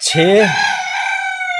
6